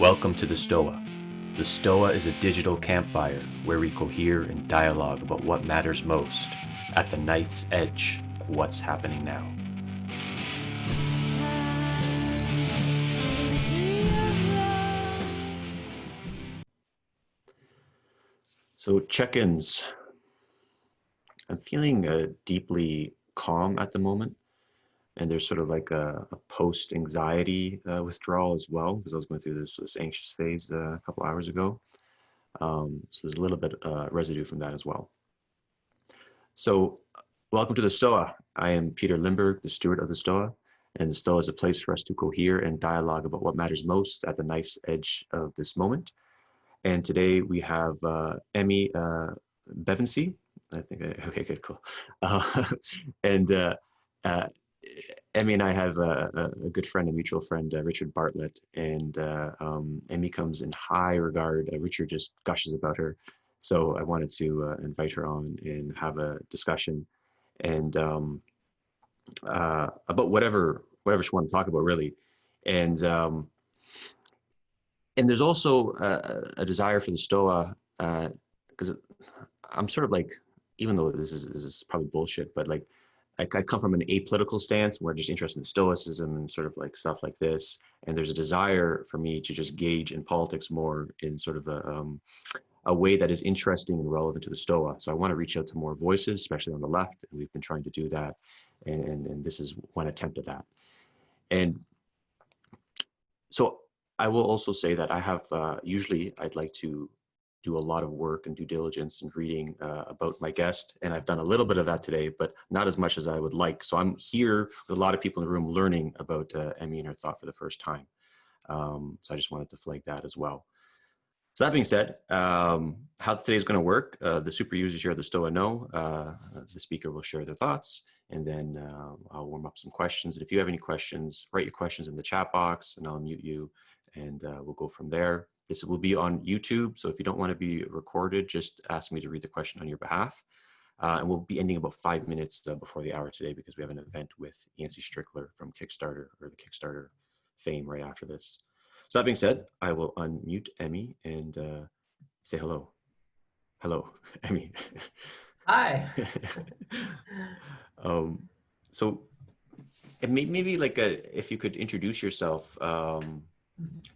Welcome to the Stoa. The Stoa is a digital campfire where we cohere and dialogue about what matters most at the knife's edge of what's happening now. So check-ins. I'm feeling deeply calm at the moment, and there's sort of like a post-anxiety withdrawal as well, because I was going through this anxious phase a couple hours ago. So there's a little bit residue from that as well. So welcome to the Stoa. I am Peter Limberg, the steward of the Stoa, and the Stoa is a place for us to cohere and dialogue about what matters most at the knife's edge of this moment. And today we have Emmi Bevensee. I think, okay, good, cool. And Emmi and I have a good friend, a mutual friend, Richard Bartlett, and Emmi comes in high regard. Richard just gushes about her. So I wanted to invite her on and have a discussion and about whatever she wanted to talk about, really. And there's also a desire for the Stoa, because I'm sort of like, even though this is probably bullshit, but like I come from an apolitical stance where I'm just interested in Stoicism and sort of like stuff like this. And there's a desire for me to just gauge in politics more in sort of a way that is interesting and relevant to the Stoa. So I want to reach out to more voices, especially on the left. And we've been trying to do that. And this is one attempt at that. And so I will also say that I have, usually I'd like to do a lot of work and due diligence and reading about my guest. And I've done a little bit of that today, but not as much as I would like. So I'm here with a lot of people in the room learning about Emmi and her thought for the first time. So I just wanted to flag that as well. So that being said, how today's going to work, the super users here at the Stoa know, the speaker will share their thoughts, and then I'll warm up some questions. And if you have any questions, write your questions in the chat box and I'll mute you, and we'll go from there. This will be on YouTube, so if you don't want to be recorded, just ask me to read the question on your behalf. And we'll be ending about 5 minutes before the hour today because we have an event with Yancey Strickler from Kickstarter, or the Kickstarter fame, right after this. So that being said, I will unmute Emmi and say hello. Hello, Emmi. Hi. So maybe like if you could introduce yourself,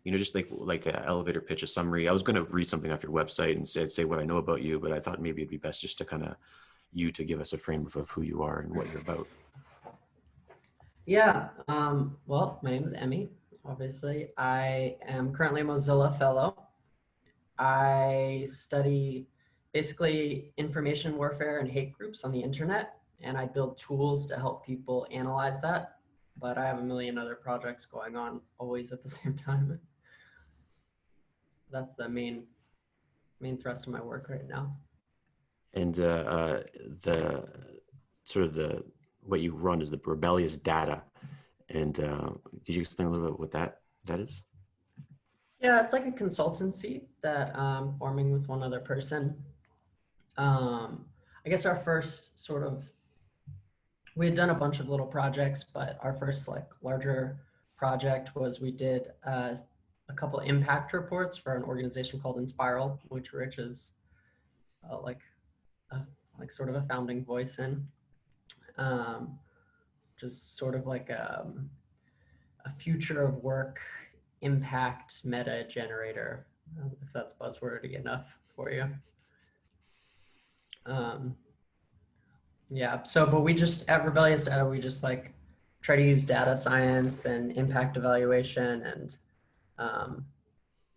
you know, just like an elevator pitch, a summary. I was going to read something off your website and say what I know about you, but I thought maybe it'd be best just to kind of you to give us a frame of who you are and what you're about. Yeah. Well, my name is Emmi. Obviously, I am currently a Mozilla Fellow. I study basically information warfare and hate groups on the internet, and I build tools to help people analyze that. But I have a million other projects going on always at the same time. That's the main thrust of my work right now. And the sort of what you run is the rebellious data. And could you explain a little bit what that is? Yeah, it's like a consultancy that I'm forming with one other person. I guess our first we had done a bunch of little projects, but our first like larger project was we did a couple impact reports for an organization called Inspiral, which Rich is like sort of a founding voice in. Just sort of like a future of work impact meta generator, if that's buzzwordy enough for you. Yeah, so, but we just, at Rebellious Data, we just like try to use data science and impact evaluation and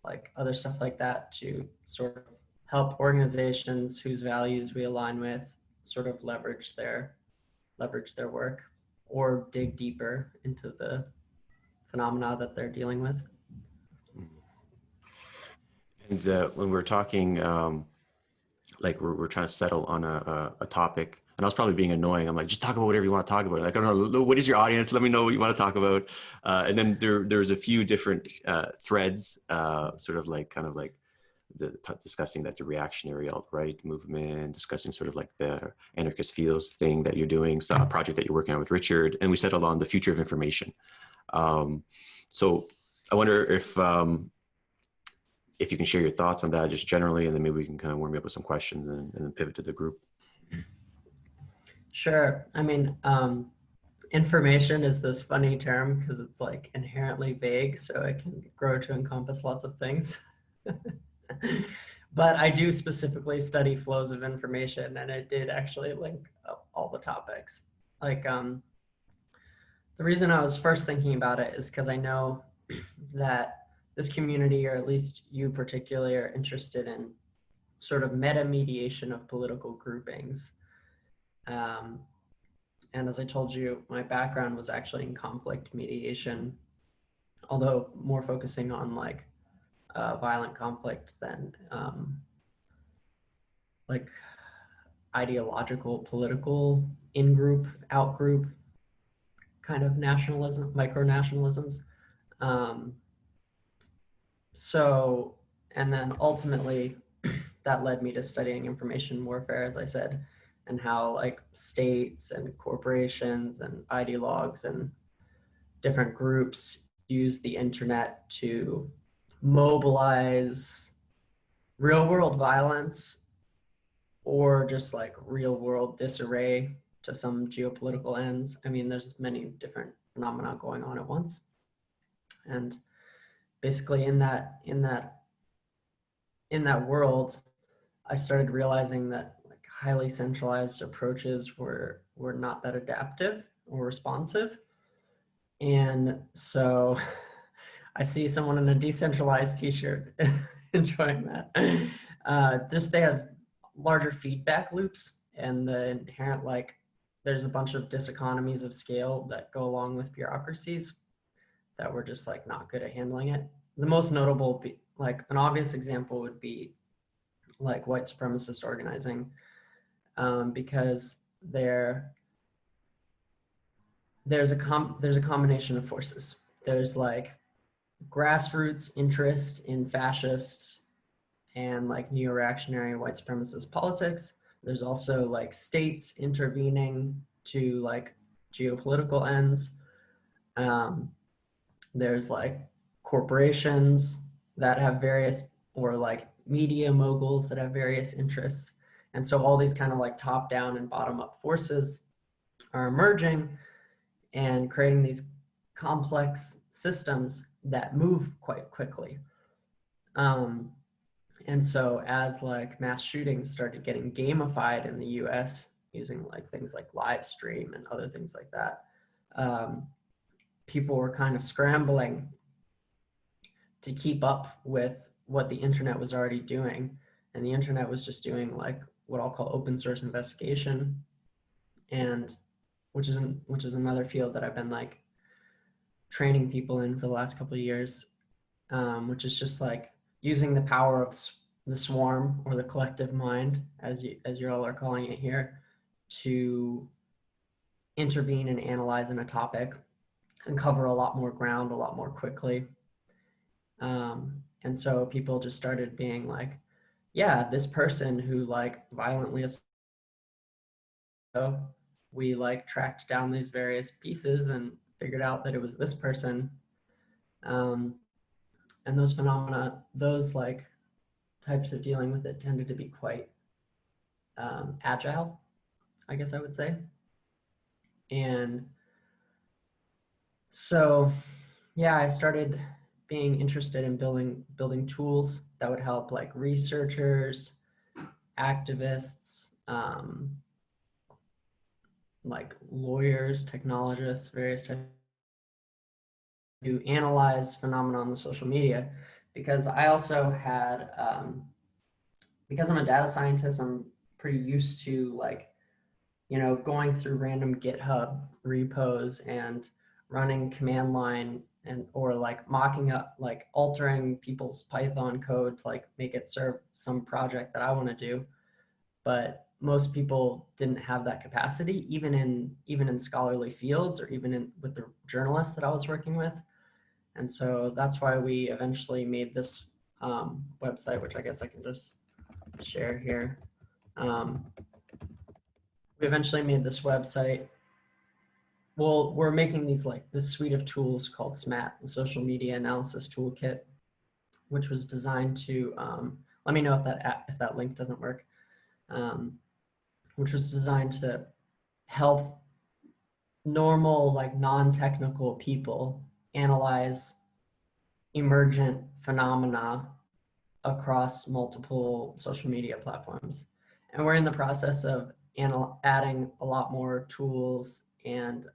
like other stuff like that to sort of help organizations whose values we align with sort of leverage their work or dig deeper into the phenomena that they're dealing with. And when we're talking, like we're trying to settle on a topic, and I was probably being annoying. I'm like, just talk about whatever you want to talk about. Like, I don't know, what is your audience? Let me know what you want to talk about. And then there's a few different threads, sort of like kind of like discussing that the reactionary alt-right movement, discussing sort of like the anarchist feels thing that you're doing, a project that you're working on with Richard, and we settled on the future of information. So I wonder if if you can share your thoughts on that just generally, and then maybe we can kind of warm you up with some questions and then pivot to the group. Sure. I mean, information is this funny term because it's like inherently vague, so it can grow to encompass lots of things. But I do specifically study flows of information, and it did actually link up all the topics. Like, the reason I was first thinking about it is because I know that this community, or at least you particularly, are interested in sort of meta mediation of political groupings. And as I told you, my background was actually in conflict mediation, although more focusing on like violent conflict than like ideological, political, in-group, out-group kind of nationalism, micro-nationalisms. So, and then ultimately that led me to studying information warfare, as I said, and how like states and corporations and ideologues and different groups use the internet to mobilize real world violence or just like real world disarray to some geopolitical ends. I mean, there's many different phenomena going on at once. And basically in that world, I started realizing that like highly centralized approaches were not that adaptive or responsive. And so I see someone in a decentralized t-shirt enjoying that. Just they have larger feedback loops, and the inherent like there's a bunch of diseconomies of scale that go along with bureaucracies that were just like not good at handling it. The most notable, like an obvious example would be like white supremacist organizing, because there's a combination of forces. There's like grassroots interest in fascists and like neo-reactionary white supremacist politics. There's also like states intervening to like geopolitical ends. There's like corporations that have various, or like media moguls that have various interests. And so all these kind of like top down and bottom up forces are emerging and creating these complex systems that move quite quickly. And so as like mass shootings started getting gamified in the US using like things like live stream and other things like that, people were kind of scrambling to keep up with what the internet was already doing. And the internet was just doing like what I'll call open source investigation, and which is another field that I've been like training people in for the last couple of years, which is just like using the power of the swarm or the collective mind, as you all are calling it here, to intervene and analyze in a topic and cover a lot more ground a lot more quickly. And so people just started being like, yeah, this person who like violently, so we like tracked down these various pieces and figured out that it was this person. And those phenomena, those like types of dealing with it tended to be quite agile, I guess I would say. And so, yeah, I started being interested in building tools that would help like researchers, activists, like lawyers, technologists, various types, to analyze phenomena on the social media. Because I also had, because I'm a data scientist, I'm pretty used to like, going through random GitHub repos and running command line and or like mocking up, like altering people's Python code to like make it serve some project that I want to do. But most people didn't have that capacity, even in scholarly fields, or even with the journalists that I was working with. And so that's why we eventually made this website, which I guess I can just share here. We eventually made this website. Well, we're making these like this suite of tools called SMAT, the Social Media Analysis Toolkit. which was designed to, let me know if that link doesn't work, which was designed to help normal, like non-technical people analyze emergent phenomena across multiple social media platforms. And we're in the process of adding a lot more tools and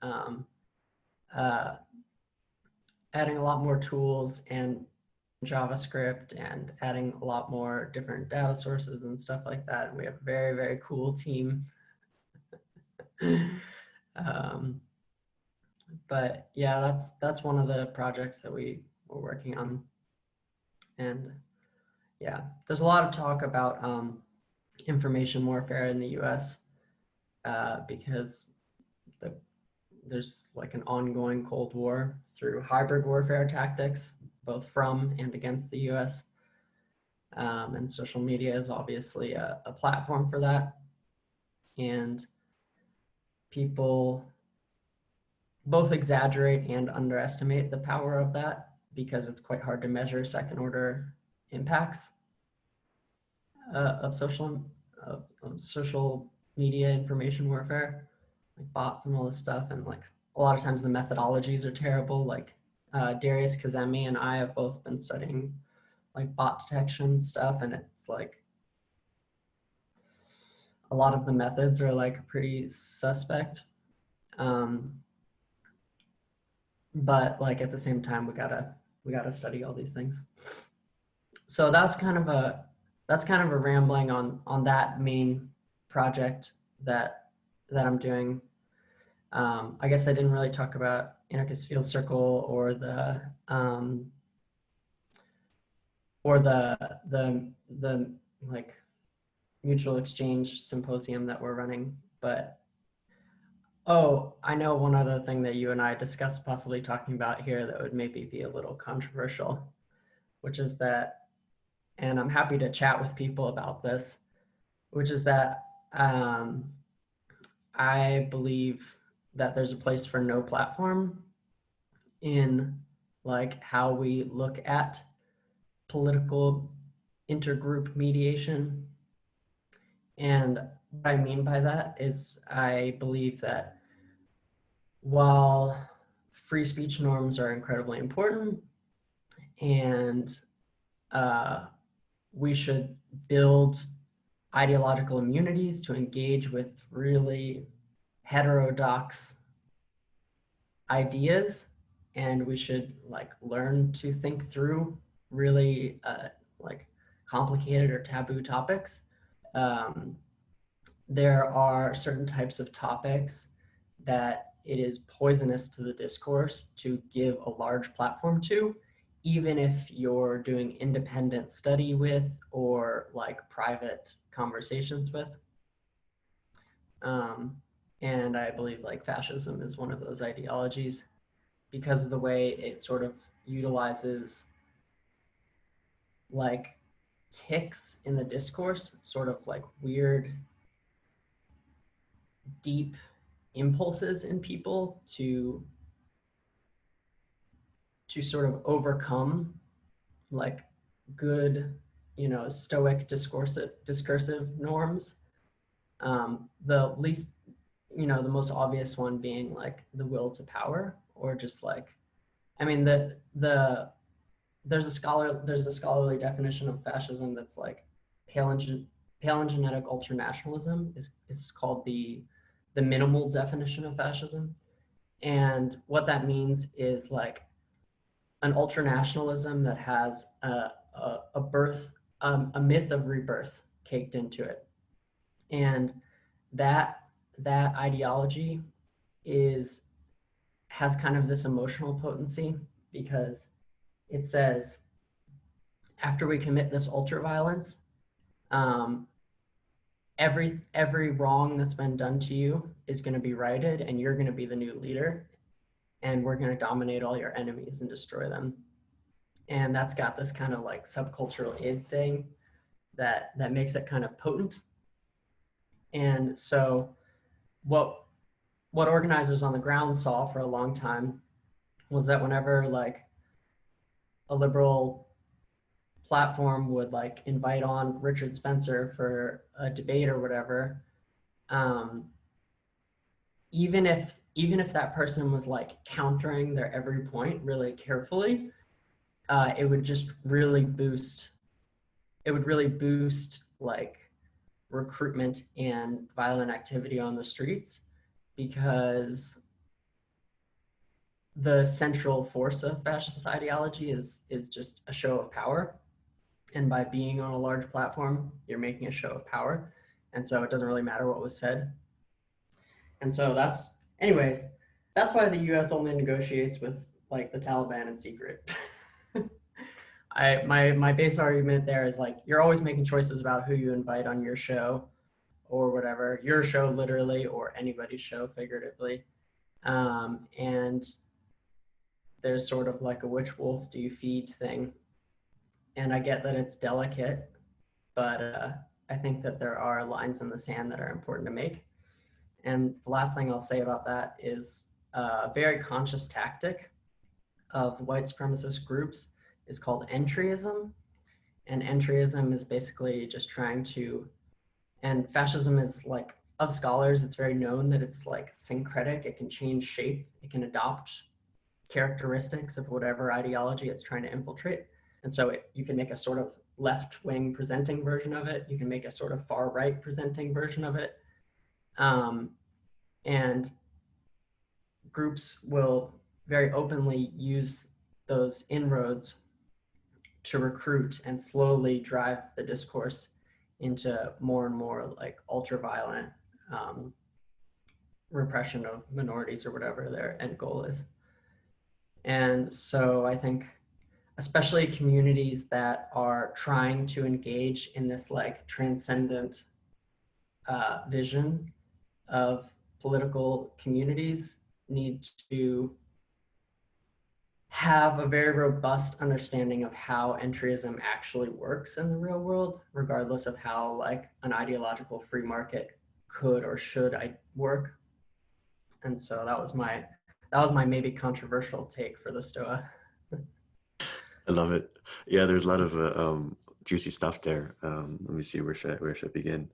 JavaScript and adding a lot more different data sources and stuff like that. And we have a very, very cool team. But yeah, that's one of the projects that we're working on. And yeah, there's a lot of talk about information warfare in the US because there's like an ongoing Cold War through hybrid warfare tactics, both from and against the US. And social media is obviously a platform for that. And people both exaggerate and underestimate the power of that because it's quite hard to measure second order impacts of social media information warfare, like bots and all this stuff. And like a lot of times the methodologies are terrible. Like Darius Kazemi and I have both been studying like bot detection stuff, and it's like a lot of the methods are like pretty suspect. But like at the same time, we gotta study all these things. So that's kind of a rambling on that main project that I'm doing. I guess I didn't really talk about Anarchist Field Circle or the like mutual exchange symposium that we're running, but oh, I know one other thing that you and I discussed possibly talking about here that would maybe be a little controversial, which is that, and I'm happy to chat with people about this, which is that I believe that there's a place for no platform in like how we look at political intergroup mediation. And what I mean by that is I believe that while free speech norms are incredibly important and we should build ideological immunities to engage with really heterodox ideas, and we should like learn to think through really like complicated or taboo topics. There are certain types of topics that it is poisonous to the discourse to give a large platform to, even if you're doing independent study with or like private conversations with. And I believe like fascism is one of those ideologies because of the way it sort of utilizes like ticks in the discourse, sort of like weird, deep impulses in people to sort of overcome like good, stoic discursive norms. The least, the most obvious one being like the will to power, or just like, I mean, there's a scholarly definition of fascism that's like palingenetic ultranationalism is called the minimal definition of fascism. And what that means is like an ultranationalism that has a myth of rebirth caked into it. And that ideology has kind of this emotional potency because it says after we commit this ultra violence, every wrong that's been done to you is going to be righted, and you're going to be the new leader, and we're going to dominate all your enemies and destroy them. And that's got this kind of like subcultural id thing that makes it kind of potent. And so what organizers on the ground saw for a long time was that whenever like a liberal platform would like invite on Richard Spencer for a debate or whatever, um, even if that person was like countering their every point really carefully, it would just really boost. It would really boost like recruitment and violent activity on the streets, because the central force of fascist ideology is just a show of power. And by being on a large platform, you're making a show of power. And so it doesn't really matter what was said. And so anyways, that's why the US only negotiates with like the Taliban in secret. My base argument there is like, you're always making choices about who you invite on your show or whatever, your show literally, or anybody's show figuratively. And there's sort of like a which wolf do you feed thing. And I get that it's delicate, but I think that there are lines in the sand that are important to make. And the last thing I'll say about that is a very conscious tactic of white supremacist groups is called entryism. And entryism is basically just trying to, and fascism is like, of scholars, it's very known that it's like syncretic. It can change shape. It can adopt characteristics of whatever ideology it's trying to infiltrate. And so you can make a sort of left-wing presenting version of it. You can make a sort of far-right presenting version of it. And groups will very openly use those inroads to recruit and slowly drive the discourse into more and more like ultra-violent repression of minorities or whatever their end goal is. And so I think especially communities that are trying to engage in this like transcendent vision of political communities need to have a very robust understanding of how entryism actually works in the real world, regardless of how like an ideological free market could or should work. And so that was my maybe controversial take for the Stoa. I love it. Yeah, there's a lot of juicy stuff there. Let me see, where should I begin?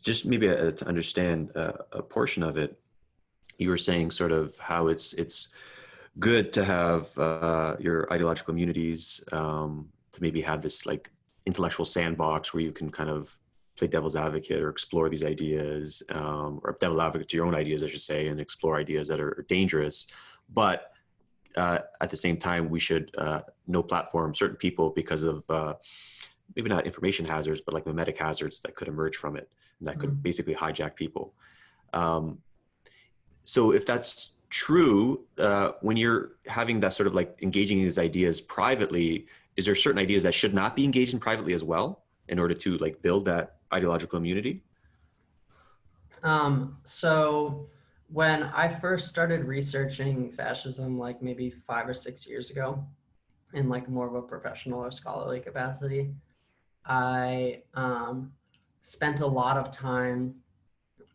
Just maybe to understand a portion of it. You were saying sort of how it's good to have your ideological communities to maybe have this like intellectual sandbox where you can kind of play devil's advocate or explore these ideas, or devil's advocate to your own ideas, I should say, and explore ideas that are dangerous. But at the same time, we should no platform certain people because of maybe not information hazards, but like mimetic hazards that could emerge from it, and that could basically hijack people. So if that's true, when you're having that sort of like engaging in these ideas privately, is there certain ideas that should not be engaged in privately as well in order to like build that ideological immunity? So when I first started researching fascism, like maybe 5 or 6 years ago, in like more of a professional or scholarly capacity, I spent a lot of time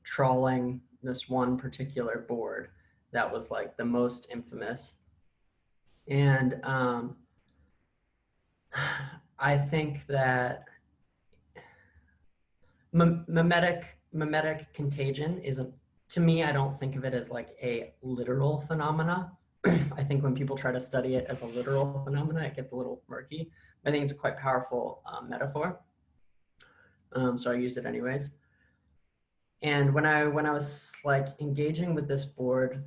trawling this one particular board that was like the most infamous. And I think that mimetic contagion to me, I don't think of it as like a literal phenomena. I think when people try to study it as a literal phenomena, it gets a little murky. I think it's a quite powerful metaphor. So I use it anyways. And when I was like engaging with this board,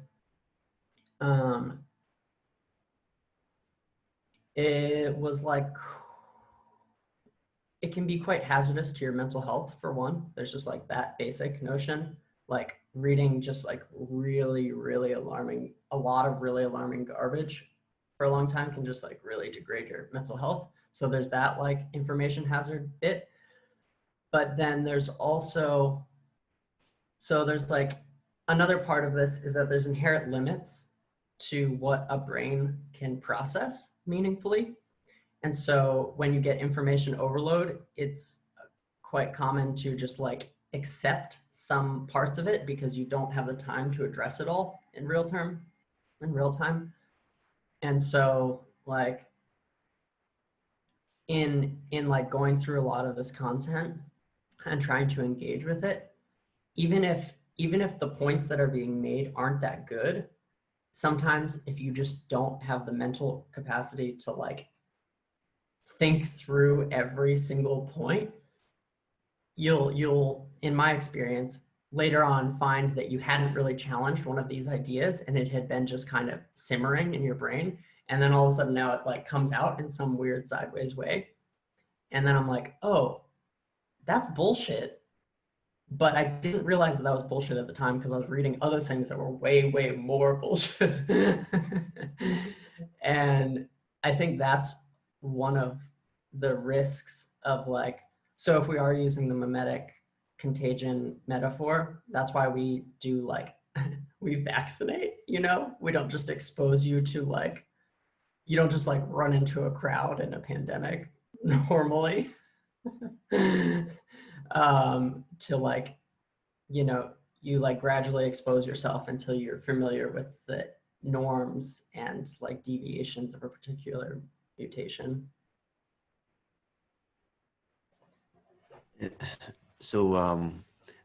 it was like, it can be quite hazardous to your mental health, for one. There's just like that basic notion, like reading just like really, really alarming, a lot of really alarming garbage for a long time can just like really degrade your mental health. So there's that like information hazard bit. But then there's also, so there's like another part of this is that there's inherent limits to what a brain can process meaningfully. And so when you get information overload, it's quite common to just like accept some parts of it because you don't have the time to address it all in real time. And so like, in like going through a lot of this content and trying to engage with it, even if the points that are being made aren't that good, sometimes if you just don't have the mental capacity to like think through every single point, you'll in my experience later on find that you hadn't really challenged one of these ideas and it had been just kind of simmering in your brain, and then all of a sudden now it like comes out in some weird sideways way, and then I'm like, oh, that's bullshit. But I didn't realize that that was bullshit at the time because I was reading other things that were way, way more bullshit. And I think that's one of the risks of like, so if we are using the mimetic contagion metaphor, that's why we do like, we vaccinate, you know? We don't just expose you to like, you don't just like run into a crowd in a pandemic normally. To like, you know, you like gradually expose yourself until you're familiar with the norms and like deviations of a particular mutation. So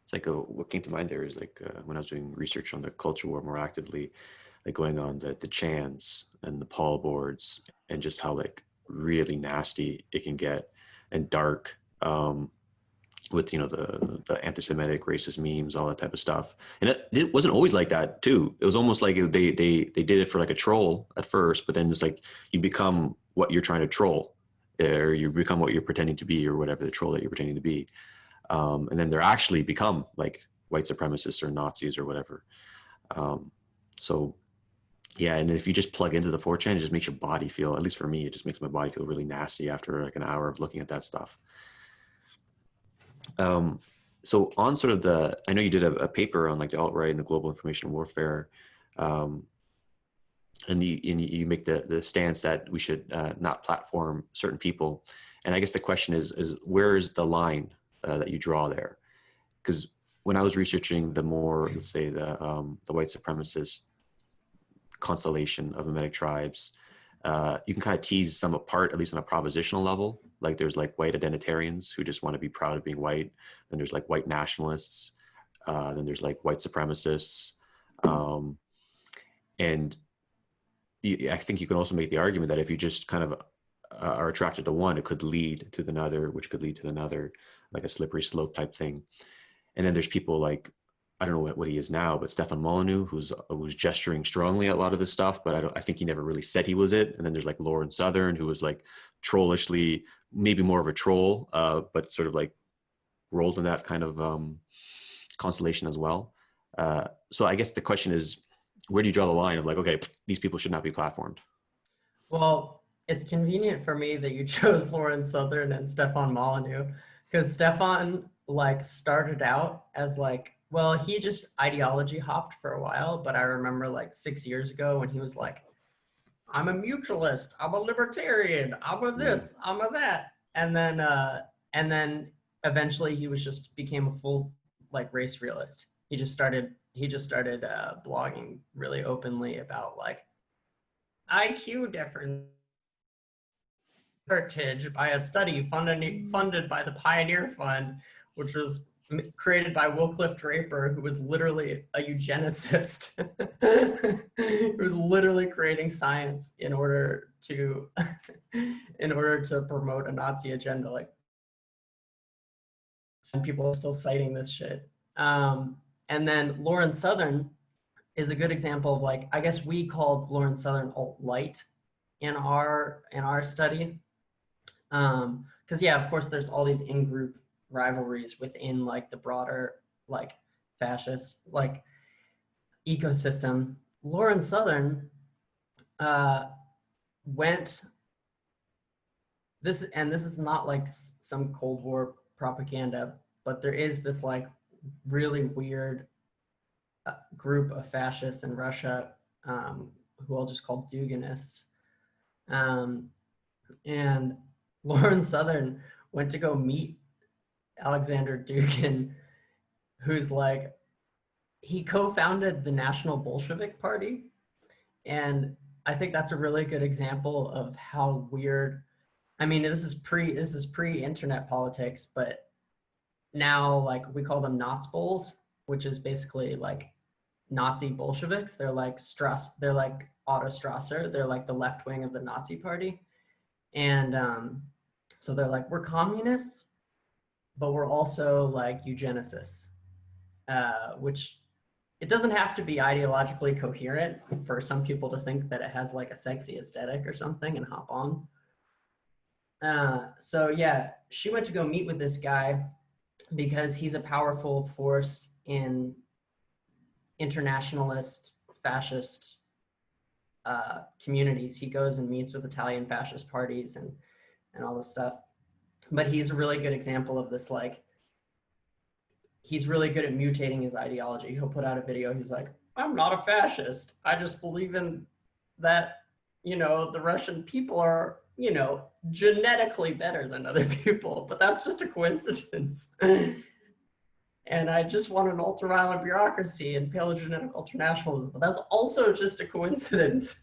it's like what came to mind there is like when I was doing research on the culture war more actively, like going on the chants and the Paul boards and just how like really nasty it can get and dark, with, you know, the anti-Semitic racist memes, all that type of stuff. And it wasn't always like that too. It was almost like they did it for like a troll at first, but then it's like you become what you're trying to troll, or you become what you're pretending to be, or whatever the troll that you're pretending to be. And then they're actually become like white supremacists or Nazis or whatever. So yeah, and if you just plug into the 4chan, it just makes your body feel, at least for me, it just makes my body feel really nasty after like an hour of looking at that stuff. So on sort of I know you did a paper on like the alt-right and the global information warfare, and you make the stance that we should not platform certain people. And I guess the question is where is the line that you draw there? Because when I was researching the more, let's say the white supremacist constellation of Mimetic tribes, you can kind of tease them apart, at least on a propositional level. Like there's like white identitarians who just want to be proud of being white. Then there's like white nationalists. Then there's like white supremacists. And I think you can also make the argument that if you just kind of are attracted to one, it could lead to another, which could lead to another, like a slippery slope type thing. And then there's people like, I don't know what he is now, but Stefan Molyneux, who's gesturing strongly at a lot of this stuff, but I think he never really said he was it. And then there's like Lauren Southern, who was like trollishly, maybe more of a troll, but sort of like rolled in that kind of constellation as well. So I guess the question is, where do you draw the line of like, okay, these people should not be platformed? Well, it's convenient for me that you chose Lauren Southern and Stefan Molyneux, because Stefan like started out as like, well, he just ideology hopped for a while, but I remember like 6 years ago when he was like, I'm a mutualist, I'm a libertarian, I'm a this, I'm a that. And then eventually he was just became a full like race realist. He just started blogging really openly about like IQ difference heritage by a study funded by the Pioneer Fund, which was created by Wycliffe Draper, who was literally a eugenicist. He was literally creating science in order to promote a Nazi agenda. Like, some people are still citing this shit. And then Lauren Southern is a good example of like, I guess we called Lauren Southern alt-light in our study. Because yeah, of course, there's all these in-group rivalries within like the broader like fascist like ecosystem. Lauren Southern went this, and this is not like some Cold War propaganda, but there is this like really weird group of fascists in Russia, who I'll just call Duginists. And Lauren Southern went to go meet Alexander Dugin, who's like, he co-founded the National Bolshevik Party. And I think that's a really good example of how weird I mean, this is pre-internet politics, but now like we call them Nazbols, which is basically like Nazi Bolsheviks. They're like they're like Otto Strasser. They're like the left wing of the Nazi party. And so they're like, we're communists, but we're also like eugenicists, which it doesn't have to be ideologically coherent for some people to think that it has like a sexy aesthetic or something and hop on. So yeah, she went to go meet with this guy because he's a powerful force in internationalist fascist communities. He goes and meets with Italian fascist parties and all this stuff. But he's a really good example of this, like, he's really good at mutating his ideology. He'll put out a video, he's like, I'm not a fascist. I just believe in that, you know, the Russian people are, you know, genetically better than other people, but that's just a coincidence. And I just want an ultra-violent bureaucracy and paleogenetic ultranationalism, but that's also just a coincidence.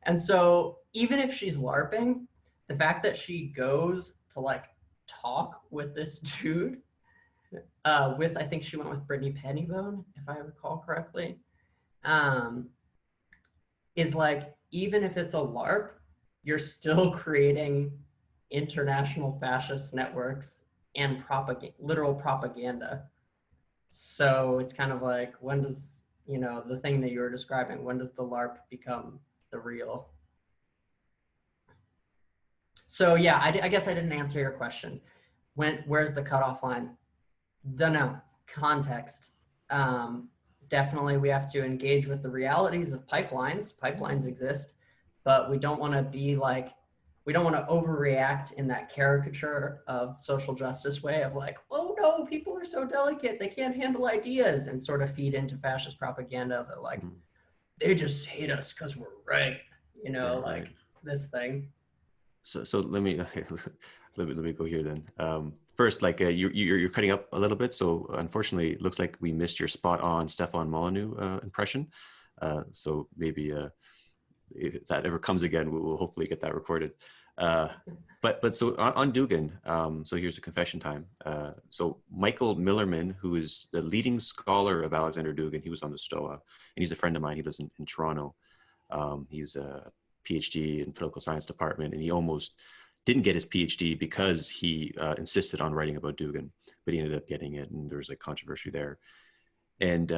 And so even if she's LARPing, the fact that she goes to like talk with this dude, I think she went with Brittany Pennybone, if I recall correctly, is like, even if it's a LARP, you're still creating international fascist networks and literal propaganda. So it's kind of like, when does, you know, the thing that you were describing, when does the LARP become the real? So yeah, I guess I didn't answer your question. Where's the cutoff line? Don't know. Context. Definitely we have to engage with the realities of pipelines. Pipelines exist, but we don't want to be like, we don't want to overreact in that caricature of social justice way of like, oh no, people are so delicate, they can't handle ideas, and sort of feed into fascist propaganda that like, they just hate us because we're right, you know, Yeah, like right. this thing. So let me let me go here then. First, like you're cutting up a little bit, so unfortunately, it looks like we missed your spot on Stefan Molyneux impression. So maybe if that ever comes again, we'll hopefully get that recorded. But so on Dugin, so here's a confession time. So Michael Millerman, who is the leading scholar of Alexander Dugin, he was on the Stoa, and he's a friend of mine. He lives in Toronto. He's a PhD in political science department, and he almost didn't get his PhD because he insisted on writing about Dugin, but he ended up getting it, and there was like controversy there. And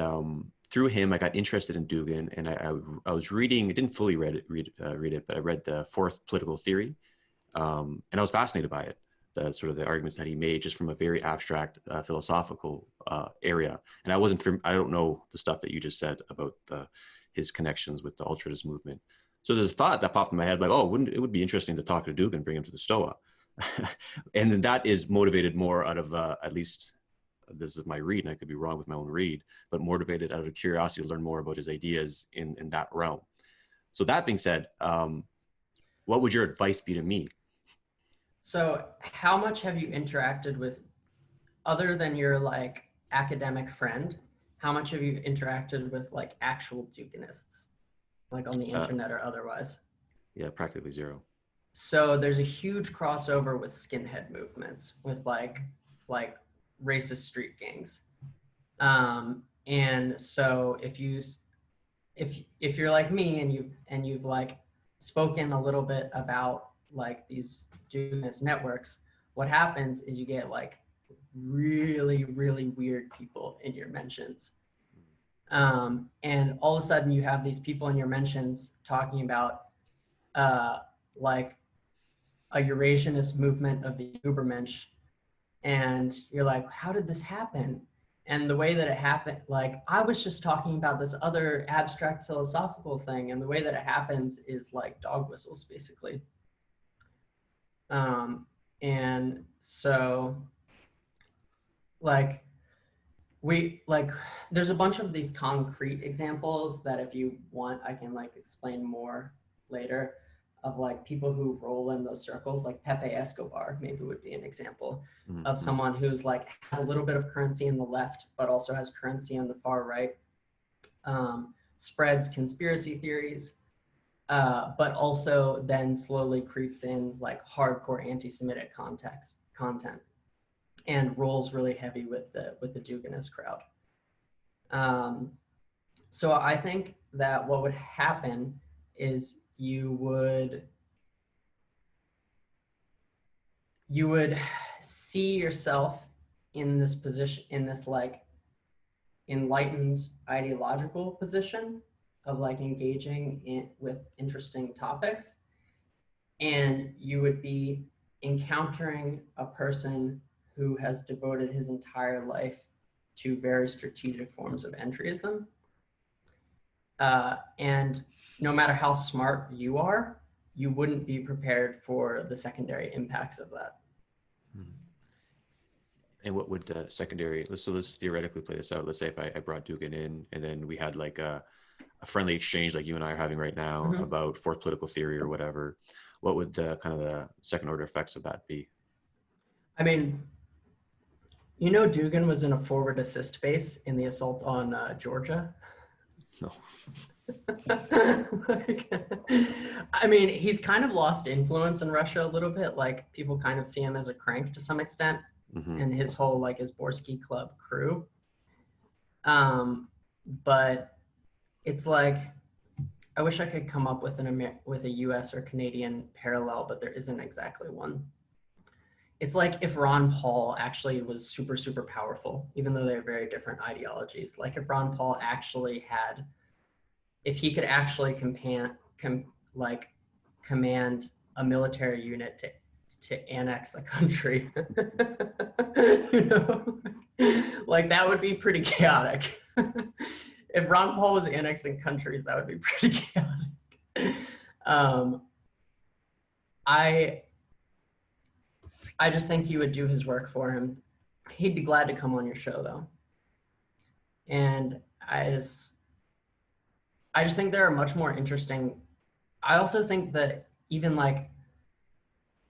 through him, I got interested in Dugin, and I was reading. I didn't fully read it, but I read the Fourth Political Theory, and I was fascinated by it. The sort of the arguments that he made, just from a very abstract philosophical area. And I don't know the stuff that you just said about his connections with the ultradist movement. So there's a thought that popped in my head, like, oh, it would be interesting to talk to Dugin and bring him to the Stoa. And that is motivated more out of, at least this is my read, and I could be wrong with my own read, but motivated out of curiosity to learn more about his ideas in that realm. So that being said, what would your advice be to me? So how much have you interacted with, other than your like academic friend, how much have you interacted with like actual Duginists, like on the internet or otherwise? Yeah, practically zero. So there's a huge crossover with skinhead movements, with like racist street gangs. And so if you're like me and you've like spoken a little bit about like these Duginist networks, what happens is you get like really, really weird people in your mentions. And all of a sudden you have these people in your mentions talking about like a Eurasianist movement of the Übermensch. And you're like, how did this happen? And the way that it happened, like I was just talking about this other abstract philosophical thing, and the way that it happens is like dog whistles, basically. And so like there's a bunch of these concrete examples that if you want, I can like explain more later, of like people who roll in those circles. Like Pepe Escobar maybe would be an example of someone who's like has a little bit of currency in the left, but also has currency on the far right, spreads conspiracy theories, but also then slowly creeps in like hardcore anti-Semitic content and rolls really heavy with the Duganist crowd. So I think that what would happen is you would see yourself in this position, in this like enlightened ideological position of like engaging with interesting topics, and you would be encountering a person who has devoted his entire life to very strategic forms of entryism. And no matter how smart you are, you wouldn't be prepared for the secondary impacts of that. And what would secondary, let's theoretically play this out. Let's say if I brought Dugan in and then we had like a friendly exchange like you and I are having right now about fourth political theory or whatever, what would the kind of the second order effects of that be? I mean, you know, Dugan was in a forward assist base in the assault on Georgia. No. I mean, he's kind of lost influence in Russia a little bit. Like people kind of see him as a crank to some extent, and his whole like his Borsky Club crew. But it's like, I wish I could come up with with a U.S. or Canadian parallel, but there isn't exactly one. It's like if Ron Paul actually was super, super powerful, even though they're very different ideologies. Like if Ron Paul actually had, if he could actually command a military unit to annex a country, you know, like that would be pretty chaotic. If Ron Paul was annexing countries, that would be pretty chaotic. I just think you would do his work for him. He'd be glad to come on your show though. And I just think there are much more interesting. I also think that even like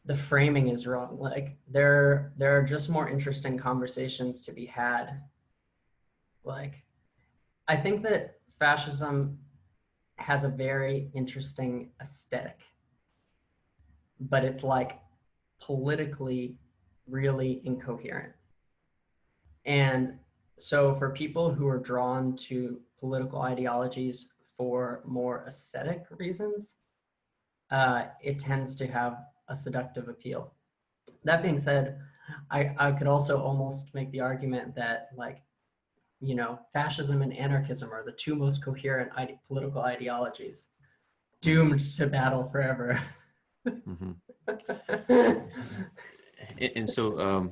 the framing is wrong. Like there are just more interesting conversations to be had. Like, I think that fascism has a very interesting aesthetic, but it's like politically really incoherent. And so for people who are drawn to political ideologies for more aesthetic reasons, it tends to have a seductive appeal. That being said, I could also almost make the argument that like, you know, fascism and anarchism are the two most coherent political ideologies, doomed to battle forever. And so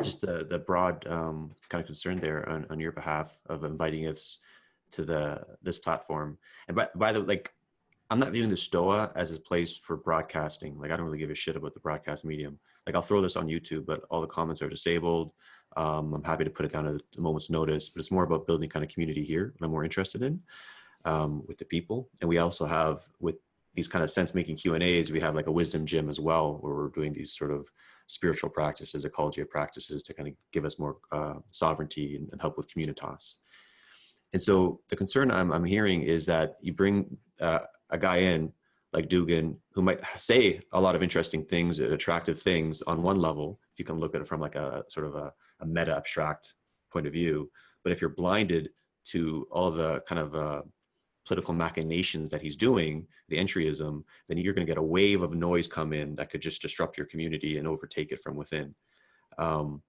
just the broad kind of concern there on your behalf of inviting us to this platform. And by the like, I'm not viewing the Stoa as a place for broadcasting. Like I don't really give a shit about the broadcast medium. Like I'll throw this on YouTube, but all the comments are disabled. I'm happy to put it down at a moment's notice, but it's more about building kind of community here that I'm more interested in with the people. And we also have, with these kind of sense-making Q&As, we have like a wisdom gym as well, where we're doing these sort of spiritual practices, ecology of practices to kind of give us more sovereignty and help with communitas. And so the concern I'm hearing is that you bring a guy in like Dugan, who might say a lot of interesting things, attractive things on one level, if you can look at it from like a sort of a meta abstract point of view. But if you're blinded to all the kind of political machinations that he's doing, the entryism, then you're going to get a wave of noise come in that could just disrupt your community and overtake it from within. And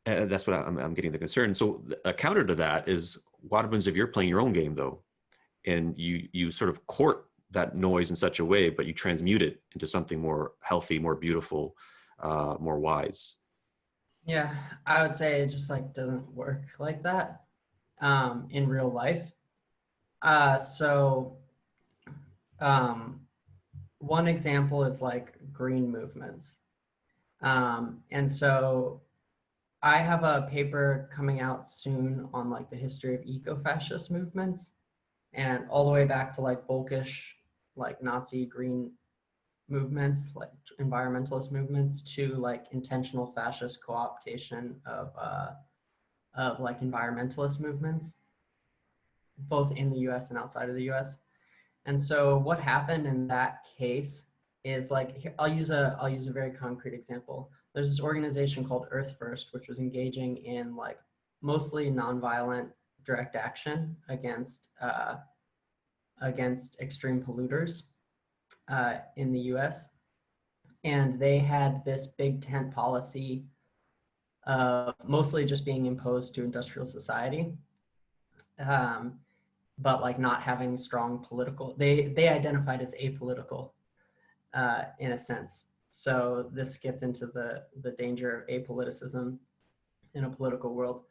that's what I'm getting the concern. So a counter to that is, what happens if you're playing your own game though? And you sort of court that noise in such a way, but you transmute it into something more healthy, more beautiful, more wise. Yeah, I would say it just like doesn't work like that in real life. One example is like green movements. And so I have a paper coming out soon on like the history of eco-fascist movements, and all the way back to like Volkish, like Nazi green movements, like environmentalist movements, to like intentional fascist co-optation of like environmentalist movements, both in the US and outside of the US. And so what happened in that case is like, I'll use a very concrete example. There's this organization called Earth First, which was engaging in like mostly nonviolent direct action against extreme polluters in the U.S. And they had this big tent policy of mostly just being imposed to industrial society, but like not having strong political. They identified as apolitical in a sense. So this gets into the danger of apoliticism in a political world.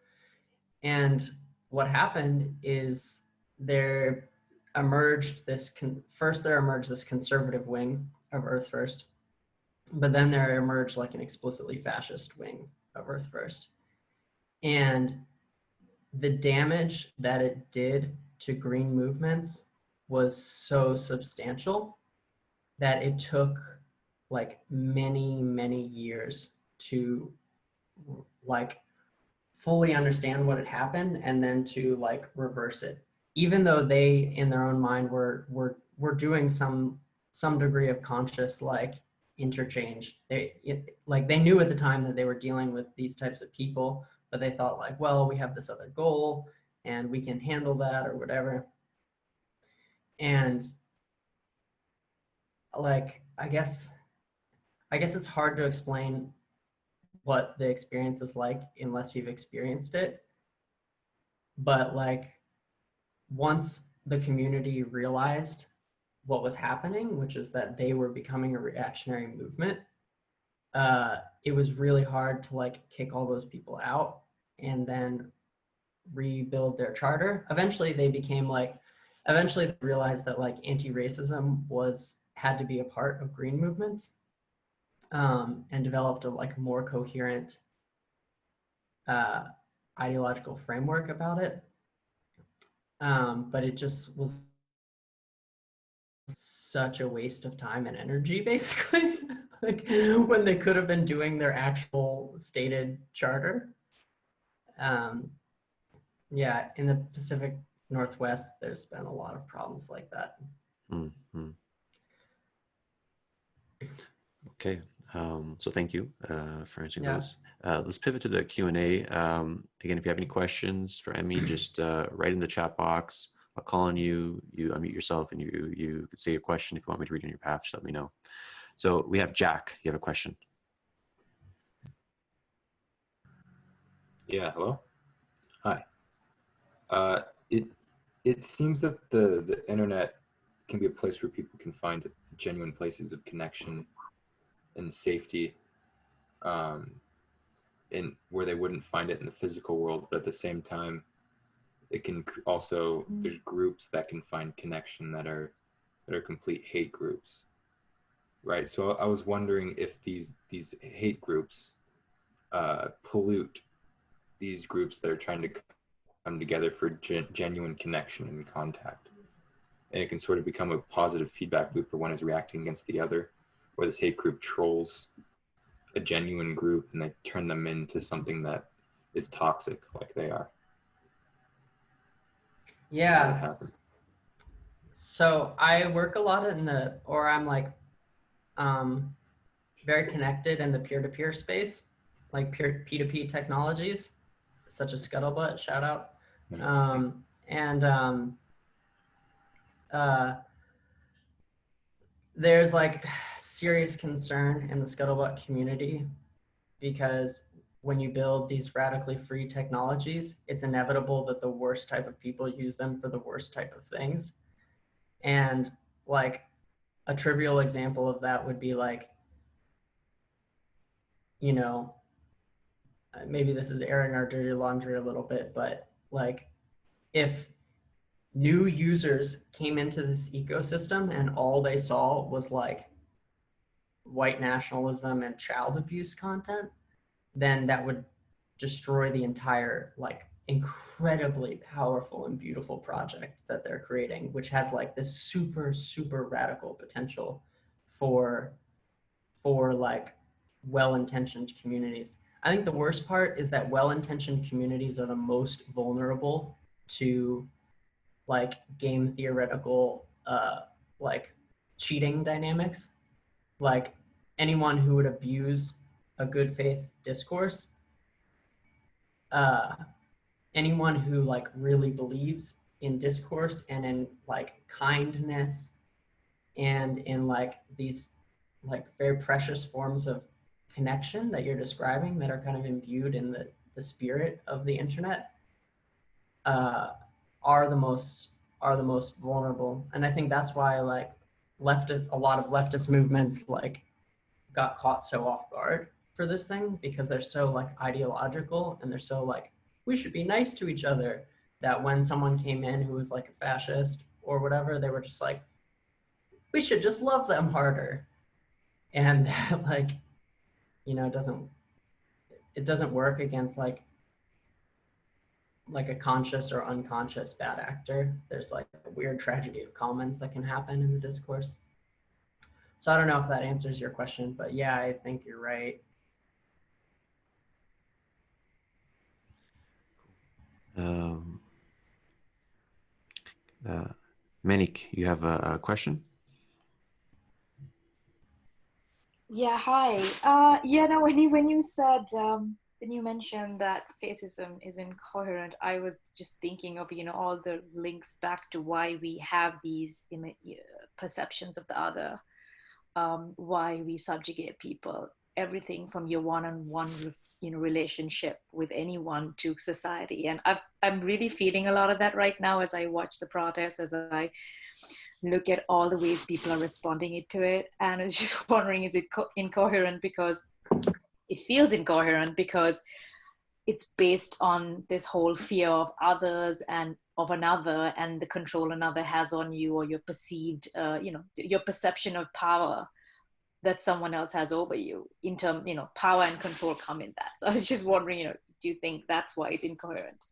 And what happened is there emerged this conservative wing of Earth First, but then there emerged like an explicitly fascist wing of Earth First. And the damage that it did to green movements was so substantial that it took like many, many years to like fully understand what had happened and then to like reverse it. Even though they in their own mind were doing some degree of conscious like interchange. They knew at the time that they were dealing with these types of people, but they thought like, well, we have this other goal and we can handle that or whatever. And like, I guess it's hard to explain what the experience is like unless you've experienced it. But like, once the community realized what was happening, which is that they were becoming a reactionary movement, it was really hard to like kick all those people out and then rebuild their charter. Eventually they realized that like anti-racism had to be a part of green movements, and developed a like more coherent ideological framework about it. But it just was such a waste of time and energy, basically, like when they could have been doing their actual stated charter. Yeah, in the Pacific Northwest, there's been a lot of problems like that. Mm-hmm. Okay, so thank you for answering those. Let's pivot to the Q&A. Again, if you have any questions for Emmi, just write in the chat box. I'll call on you, you unmute yourself, and you could say your question. If you want me to read on your behalf, just let me know. So we have Jack, you have a question. Yeah, hello? Hi. It seems that the internet can be a place where people can find genuine places of connection and safety, in where they wouldn't find it in the physical world, but at the same time, it can also, there's groups that can find connection that are complete hate groups, right? So I was wondering if these hate groups pollute these groups that are trying to come together for genuine connection and contact. And it can sort of become a positive feedback loop where one is reacting against the other, where this hate group trolls a genuine group and they turn them into something that is toxic like they are. Yeah. So I work a lot I'm like very connected in the peer-to-peer space, like P2P technologies, such as Scuttlebutt, shout out. There's like serious concern in the Scuttlebutt community because when you build these radically free technologies, it's inevitable that the worst type of people use them for the worst type of things. And like a trivial example of that would be like, you know, maybe this is airing our dirty laundry a little bit, but like if new users came into this ecosystem and all they saw was like white nationalism and child abuse content, then that would destroy the entire like incredibly powerful and beautiful project that they're creating, which has like this super, super radical potential for like well-intentioned communities. I think the worst part is that well-intentioned communities are the most vulnerable to like game theoretical like cheating dynamics. Like anyone who would abuse a good faith discourse, anyone who like really believes in discourse and in like kindness and in like these like very precious forms of connection that you're describing that are kind of imbued in the spirit of the internet, are the most vulnerable. And I think that's why like a lot of leftist movements like got caught so off guard for this thing, because they're so like ideological and they're so like, we should be nice to each other, that when someone came in who was like a fascist or whatever, they were just like, we should just love them harder. And like, you know, it doesn't work against like a conscious or unconscious bad actor. There's like a weird tragedy of commons that can happen in the discourse. So I don't know if that answers your question, but yeah, I think you're right. Manik, you have a question? Yeah, hi. Yeah, no, when you said when you mentioned that fascism is incoherent, I was just thinking of, you know, all the links back to why we have these perceptions of the other, why we subjugate people, everything from your one-on-one, you know, relationship with anyone to society. And I'm really feeling a lot of that right now as I watch the protests, as I look at all the ways people are responding to it. And I was just wondering, is it incoherent because it feels incoherent because it's based on this whole fear of others and of another and the control another has on you, or your perceived, you know, your perception of power that someone else has over you. In terms, you know, power and control come in that. So I was just wondering, you know, do you think that's why it's incoherent?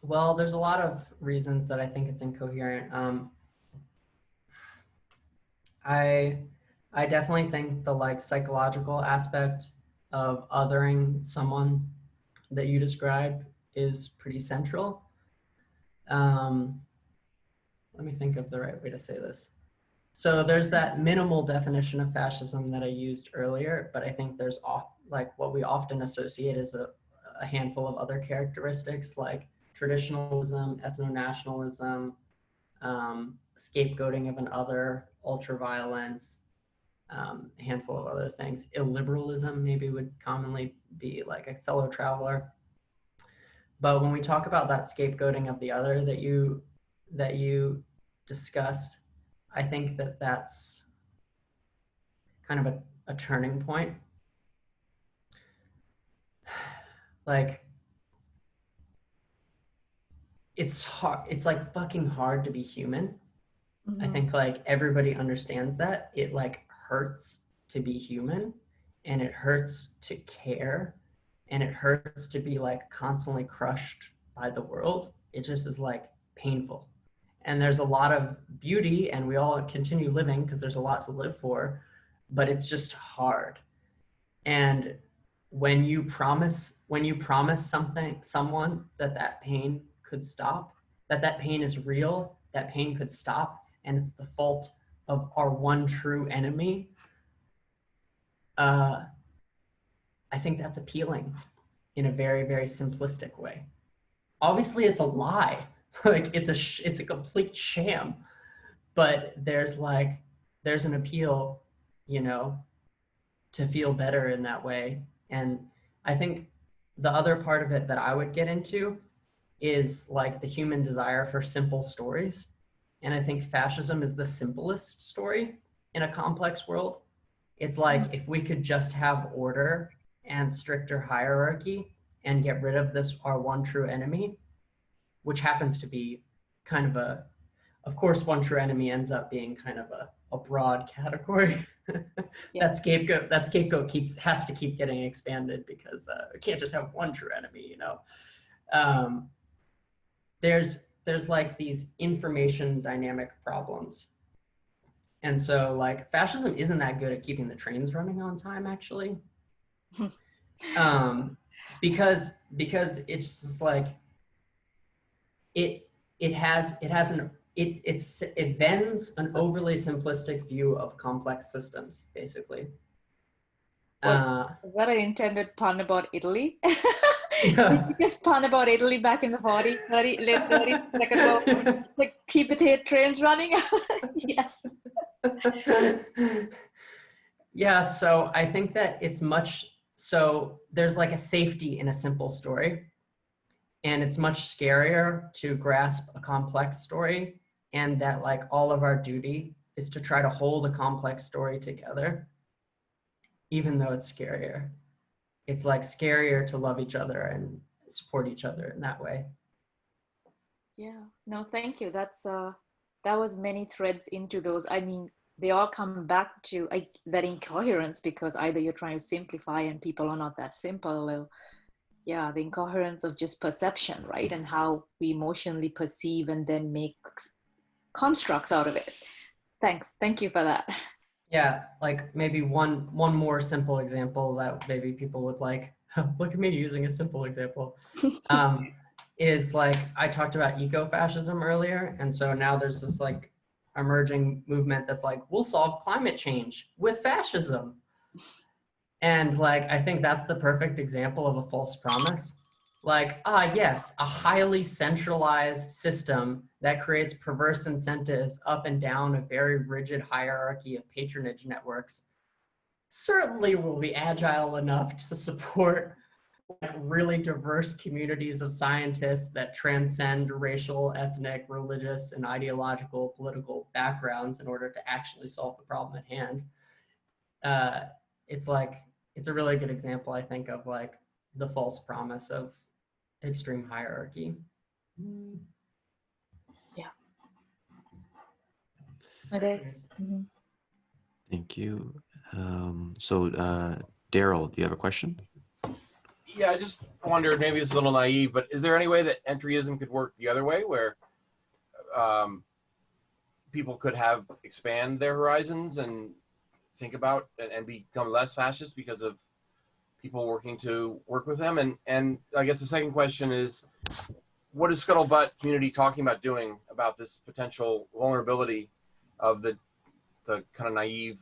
Well, there's a lot of reasons that I think it's incoherent. I definitely think the like psychological aspect of othering someone that you described is pretty central. Let me think of the right way to say this. So there's that minimal definition of fascism that I used earlier, but I think there's like what we often associate as a handful of other characteristics like traditionalism, ethno-nationalism, scapegoating of an other, ultra-violence, a handful of other things. Illiberalism maybe would commonly be like a fellow traveler. But when we talk about that scapegoating of the other that you discussed, I think that that's kind of a turning point. Like, it's hard. It's like fucking hard to be human. Mm-hmm. I think like everybody understands that. It like hurts to be human, and it hurts to care, and it hurts to be like constantly crushed by the world. It just is like painful. And there's a lot of beauty, and we all continue living because there's a lot to live for, but it's just hard. And when you promise someone that pain could stop, that pain is real, that pain could stop, and it's the fault of our one true enemy, I think that's appealing in a very, very simplistic way. Obviously, it's a lie. Like it's a complete sham, but there's an appeal, you know, to feel better in that way. And I think the other part of it that I would get into is like the human desire for simple stories. And I think fascism is the simplest story in a complex world. It's like if we could just have order and stricter hierarchy and get rid of our one true enemy, which happens to be kind of of course, one true enemy ends up being kind of a broad category. Yeah. That scapegoat has to keep getting expanded because we can't just have one true enemy, you know. There's like these information dynamic problems. And so like fascism isn't that good at keeping the trains running on time, actually. Because it's just like it has it vends an overly simplistic view of complex systems, basically. Was that an intended pun about Italy? Yeah. Did you just pun about Italy back in the late 30s, Second World War? Like, keep the trains running? Yes. Yeah, so I think that so there's like a safety in a simple story, and it's much scarier to grasp a complex story, and that like all of our duty is to try to hold a complex story together, even though it's scarier. It's like scarier to love each other and support each other in that way. Yeah, no, thank you. That was many threads into those. I mean, they all come back to that incoherence, because either you're trying to simplify and people are not that simple. Or, yeah, the incoherence of just perception, right? And how we emotionally perceive and then make constructs out of it. Thanks. Thank you for that. Yeah, like maybe one more simple example that maybe people would like, look at me using a simple example, is like I talked about eco-fascism earlier. And so now there's this like emerging movement that's like, we'll solve climate change with fascism. And like, I think that's the perfect example of a false promise. Like, yes, a highly centralized system that creates perverse incentives up and down a very rigid hierarchy of patronage networks certainly will be agile enough to support like really diverse communities of scientists that transcend racial, ethnic, religious, and ideological political backgrounds in order to actually solve the problem at hand. It's a really good example, I think, of like the false promise of extreme hierarchy. Yeah, it is. Mm-hmm. Thank you. So Daryl, do you have a question? Yeah, I just wondered, maybe it's a little naive, but is there any way that entryism could work the other way, where people could expand their horizons and think about and become less fascist because of people working to work with them? And I guess the second question is, what is Scuttlebutt community talking about doing about this potential vulnerability of the kind of naive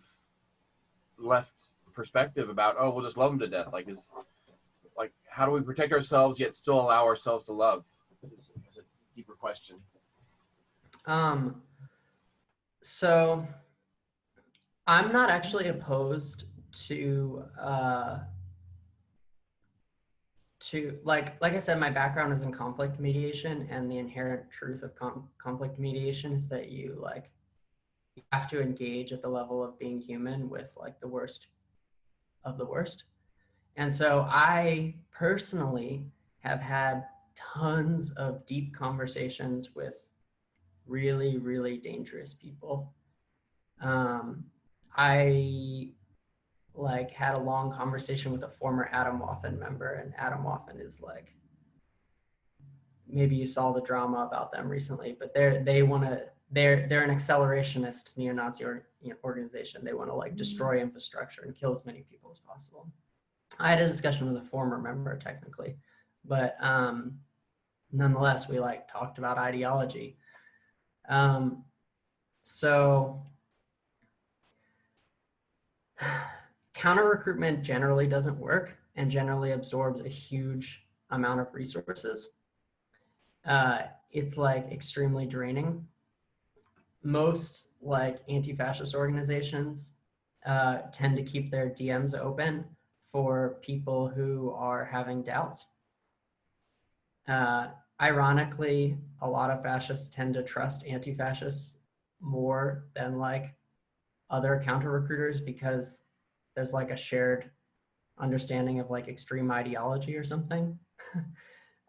left perspective about, oh, we'll just love them to death? Like, how do we protect ourselves yet still allow ourselves to love? Is a deeper question. So I'm not actually opposed to like I said, my background is in conflict mediation, and the inherent truth of conflict mediation is that you have to engage at the level of being human with like the worst of the worst. And so I personally have had tons of deep conversations with really, really dangerous people. I like had a long conversation with a former Adam Waffen member, and Adam Waffen is like, maybe you saw the drama about them recently, but they're an accelerationist neo-Nazi organization. They want to like destroy infrastructure and kill as many people as possible. I had a discussion with a former member technically, but nonetheless, we like talked about ideology. So counter recruitment generally doesn't work and generally absorbs a huge amount of resources. It's like extremely draining. Most like anti-fascist organizations tend to keep their DMs open for people who are having doubts. Ironically, a lot of fascists tend to trust anti-fascists more than like other counter recruiters, because there's like a shared understanding of like extreme ideology or something.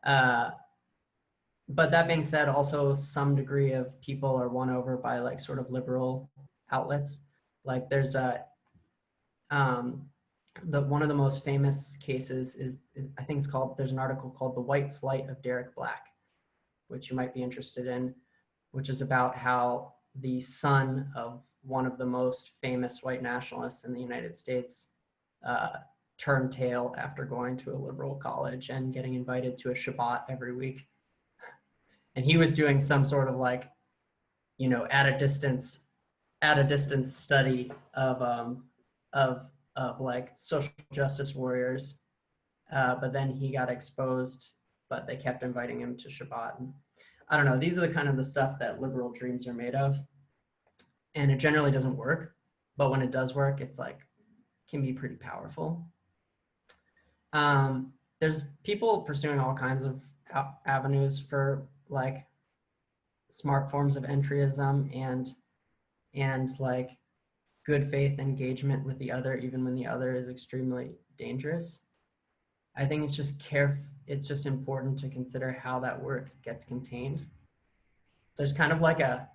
But that being said, also some degree of people are won over by like sort of liberal outlets. Like there's one of the most famous cases is I think there's an article called The White Flight of Derek Black, which you might be interested in, which is about how the son of one of the most famous white nationalists in the United States turned tail after going to a liberal college and getting invited to a Shabbat every week. And he was doing some sort of like you know, at a distance study of like social justice warriors. But then he got exposed, but they kept inviting him to Shabbat. And I don't know, these are the kind of the stuff that liberal dreams are made of. And it generally doesn't work, but when it does work, it's like, can be pretty powerful. There's people pursuing all kinds of avenues for like smart forms of entryism and like good faith engagement with the other, even when the other is extremely dangerous. I think it's just important to consider how that work gets contained. There's kind of like a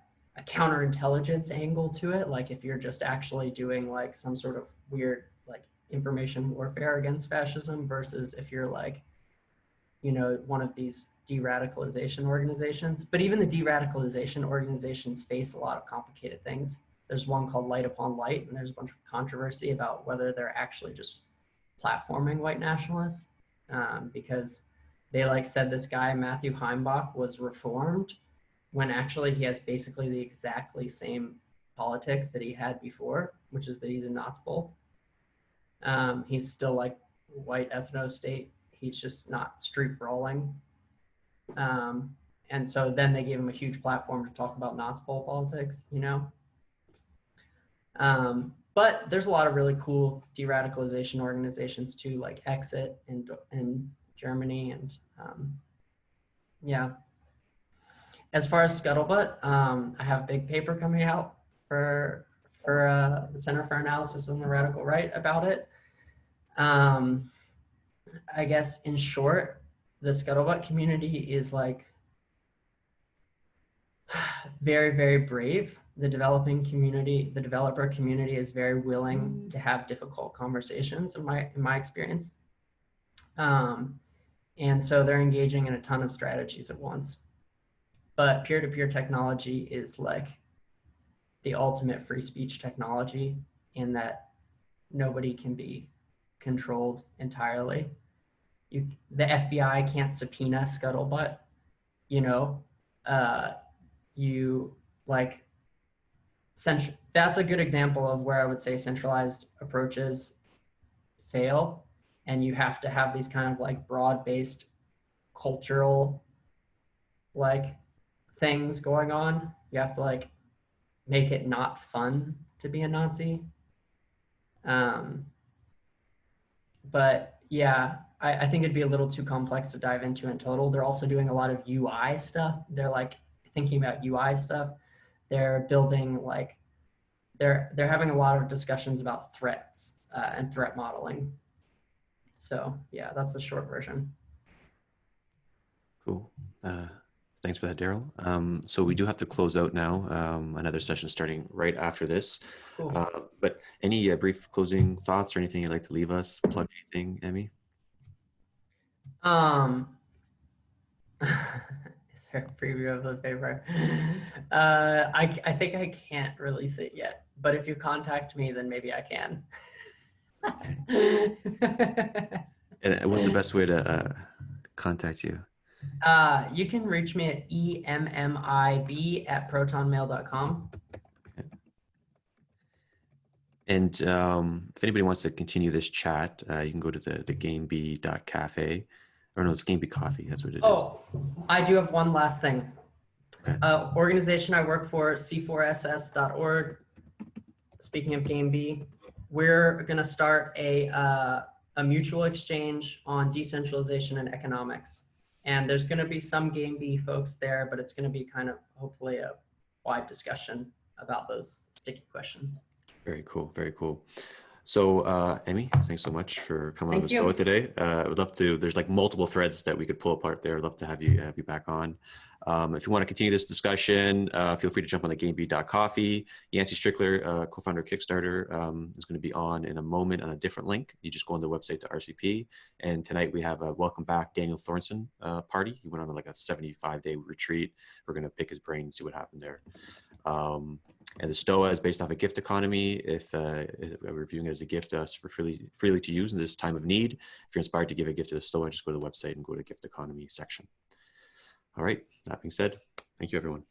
counterintelligence angle to it. Like if you're just actually doing like some sort of weird like information warfare against fascism versus if you're like, you know, one of these de-radicalization organizations. But even the de-radicalization organizations face a lot of complicated things. There's one called Light Upon Light, and there's a bunch of controversy about whether they're actually just platforming white nationalists, because they like said this guy, Matthew Heimbach, was reformed when actually he has basically the exactly same politics that he had before, which is that he's a Nazbol. He's still like white ethno-state. He's just not street brawling. And so then they gave him a huge platform to talk about Nazbol politics, you know? But there's a lot of really cool de-radicalization organizations too, like Exit in Germany. And yeah. As far as Scuttlebutt, I have a big paper coming out for the Center for Analysis on the Radical Right about it. I guess in short, the Scuttlebutt community is like very, very brave. The developer community is very willing to have difficult conversations in my experience. And so they're engaging in a ton of strategies at once. But peer-to-peer technology is like the ultimate free speech technology in that nobody can be controlled entirely. The FBI can't subpoena Scuttlebutt, you know, that's a good example of where I would say centralized approaches fail, and you have to have these kind of like broad-based cultural like things going on. You have to like make it not fun to be a Nazi. But yeah, I think it'd be a little too complex to dive into in total. They're also doing a lot of UI stuff. They're like thinking about UI stuff. They're building like, they're having a lot of discussions about threats and threat modeling. So yeah, that's the short version. Cool. Thanks for that, Daryl. So we do have to close out now. Another session starting right after this. Cool. But any brief closing thoughts or anything you'd like to leave us? Plug anything, Emmy? Is there a preview of the paper? I think I can't release it yet, but if you contact me, then maybe I can. And what's the best way to contact you? You can reach me at emmib@protonmail.com. Okay. And if anybody wants to continue this chat, you can go to the gameb.cafe. Or no, it's Gameby Coffee. That's what it is. Oh, I do have one last thing. Okay. Organization I work for, c4ss.org. Speaking of Gameby, we're going to start a mutual exchange on decentralization and economics. And there's going to be some Gameby folks there, but it's going to be kind of hopefully a wide discussion about those sticky questions. Very cool. Very cool. So, Emmy, thanks so much for coming on the show today. I would love to, there's like multiple threads that we could pull apart there. I'd love to have you back on. If you want to continue this discussion, feel free to jump on the gameby.coffee. Yancey Strickler, co-founder of Kickstarter, is going to be on in a moment on a different link. You just go on the website to RCP. And tonight we have a welcome back Daniel Thornton party. He went on like a 75-day retreat. We're going to pick his brain and see what happened there. And the STOA is based off a gift economy. If we're viewing it as a gift to us for freely to use in this time of need, if you're inspired to give a gift to the STOA, just go to the website and go to gift economy section. All right, that being said, thank you, everyone.